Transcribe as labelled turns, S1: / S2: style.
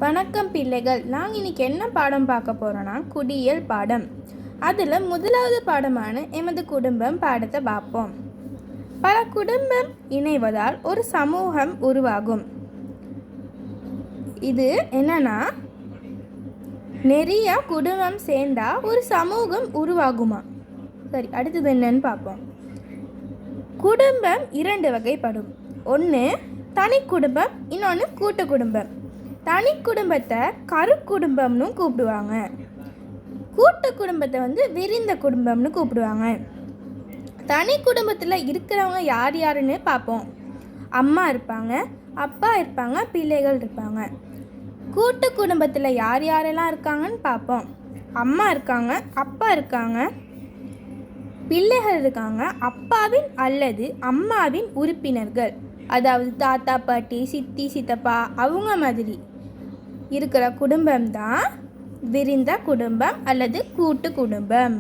S1: வணக்கம் பிள்ளைகள். நாங்கள் இன்றைக்கி என்ன பாடம் பார்க்க போகிறோன்னா குடியியல் பாடம். அதில் முதலாவது பாடமான எமது குடும்பம் பாடத்தை பார்ப்போம். பல குடும்பம் இணைவதால் ஒரு சமூகம் உருவாகும். இது என்னன்னா, நிறைய குடும்பம் சேர்ந்தா ஒரு சமூகம் உருவாகுமா? சரி, அடுத்தது என்னன்னு பார்ப்போம். குடும்பம் இரண்டு வகைப்படும். ஒன்று தனி குடும்பம், இன்னொன்று கூட்டு குடும்பம். தனி குடும்பத்தை கரு குடும்பம்னு கூப்பிடுவாங்க. கூட்டு குடும்பத்தை விரிந்த குடும்பம்னு கூப்பிடுவாங்க. தனி குடும்பத்தில் இருக்கிறவங்க யார் யாருன்னு பார்ப்போம். அம்மா இருப்பாங்க, அப்பா இருப்பாங்க, பிள்ளைகள் இருப்பாங்க. கூட்டு குடும்பத்தில் யார் யாரெல்லாம் இருக்காங்கன்னு பார்ப்போம். அம்மா இருக்காங்க, அப்பா இருக்காங்க, பிள்ளைகள் இருக்காங்க, அப்பாவின் அல்லது அம்மாவின் உறுப்பினர்கள், அதாவது தாத்தா பாட்டி சித்தி சித்தப்பா அவங்க மாதிரி இருக்கிற குடும்பம் தான் விரிந்த குடும்பம் அல்லது கூட்டு குடும்பம்.